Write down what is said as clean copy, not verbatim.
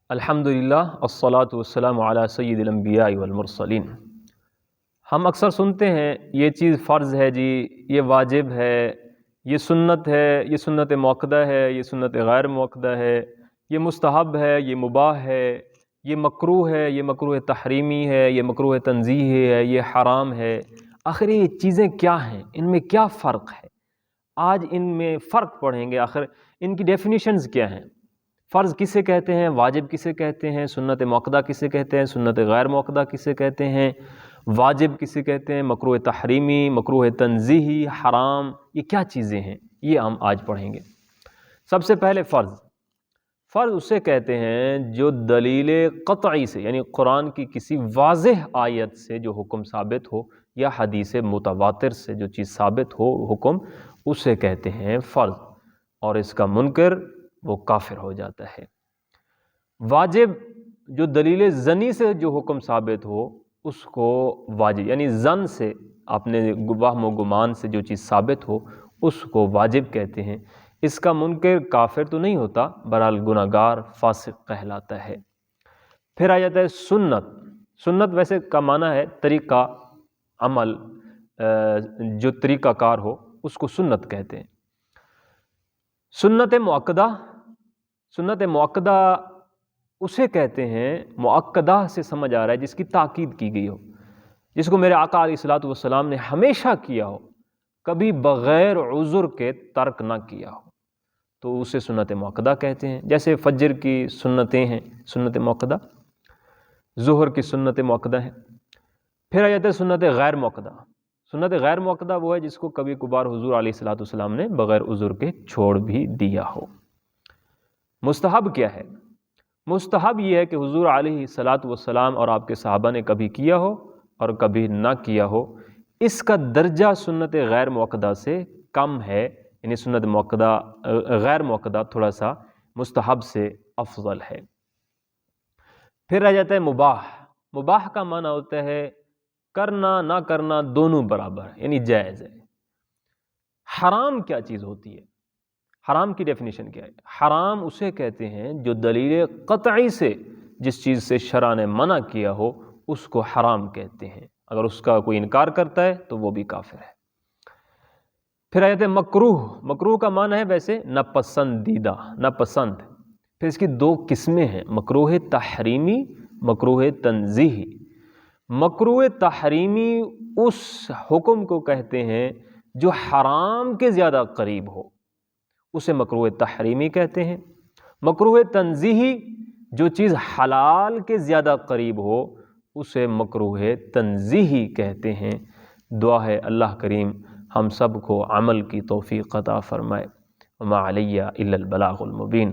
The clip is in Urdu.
الحمدللہ الصلاۃ والسلام علی سید الانبیاء والمرسلین۔ ہم اکثر سنتے ہیں یہ چیز فرض ہے جی، یہ واجب ہے، یہ سنت ہے، یہ سنت موقدہ ہے، یہ سنت غیر موقدہ ہے، یہ مستحب ہے، یہ مباح ہے، یہ مکروہ ہے، یہ مکروہ تحریمی ہے، یہ مکروہ تنزیہی ہے، یہ حرام ہے۔ آخر یہ چیزیں کیا ہیں؟ ان میں کیا فرق ہے؟ آج ان میں فرق پڑھیں گے، آخر ان کی ڈیفینیشنز کیا ہیں؟ فرض کسے کہتے ہیں، واجب کسے کہتے ہیں، سنت موقدہ کسے کہتے ہیں، سنت غیر موقدہ کسے کہتے ہیں، واجب کسے کہتے ہیں، مکروہ تحریمی، مکروہ تنزیہی، حرام، یہ کیا چیزیں ہیں؟ یہ ہم آج پڑھیں گے۔ سب سے پہلے فرض اسے کہتے ہیں جو دلیل قطعی سے، یعنی قرآن کی کسی واضح آیت سے جو حکم ثابت ہو یا حدیث متواتر سے جو چیز ثابت ہو حکم، اسے کہتے ہیں فرض، اور اس کا منکر وہ کافر ہو جاتا ہے۔ واجب جو دلیل ظنی سے جو حکم ثابت ہو اس کو واجب، یعنی ظن سے، اپنے وہم و گمان سے جو چیز ثابت ہو اس کو واجب کہتے ہیں۔ اس کا منکر کافر تو نہیں ہوتا، بہرحال گناہگار فاسق کہلاتا ہے۔ پھر آ جاتا ہے سنت ویسے کا معنی ہے طریقہ عمل، جو طریقہ کار ہو اس کو سنت کہتے ہیں۔ سنت موقدہ اسے کہتے ہیں، مؤکدہ سے سمجھ آ رہا ہے جس کی تاکید کی گئی ہو، جس کو میرے آقا علیہ الصلوۃ والسلام نے ہمیشہ کیا ہو، کبھی بغیر عذر کے ترک نہ کیا ہو، تو اسے سنت موقدہ کہتے ہیں۔ جیسے فجر کی سنتیں ہیں سنت موقدہ، ظہر کی سنت موقدہ ہیں۔ پھر آ جاتا ہے سنت غیر موقدہ۔ سنت غیر موقدہ وہ ہے جس کو کبھی کبھار حضور علیہ الصلوۃ والسلام نے بغیر عذر کے چھوڑ بھی دیا ہو۔ مستحب کیا ہے؟ مستحب یہ ہے کہ حضور علیہ الصلوۃ والسلام اور آپ کے صحابہ نے کبھی کیا ہو اور کبھی نہ کیا ہو۔ اس کا درجہ سنت غیر موقدہ سے کم ہے، یعنی سنت موقدہ غیر موقدہ تھوڑا سا مستحب سے افضل ہے۔ پھر رہ جاتا ہے مباح کا معنی ہوتا ہے کرنا نہ کرنا دونوں برابر، یعنی جائز ہے۔ حرام کیا چیز ہوتی ہے؟ حرام کی ڈیفینیشن کیا ہے؟ حرام اسے کہتے ہیں جو دلیل قطعی سے جس چیز سے شرع نے منع کیا ہو اس کو حرام کہتے ہیں۔ اگر اس کا کوئی انکار کرتا ہے تو وہ بھی کافر ہے۔ پھر آیت مکروہ کا معنی ہے ویسے ناپسندیدہ، ناپسند۔ پھر اس کی دو قسمیں ہیں، مکروہ تحریمی، مکروہ تنزیہی۔ مکروہ تحریمی اس حکم کو کہتے ہیں جو حرام کے زیادہ قریب ہو، اسے مکروہ تحریمی کہتے ہیں۔ مکروہ تنزیہی جو چیز حلال کے زیادہ قریب ہو اسے مکروہ تنزیہی کہتے ہیں۔ دعا ہے اللہ کریم ہم سب کو عمل کی توفیق عطا فرمائے۔ وما علی الا البلاغ المبین۔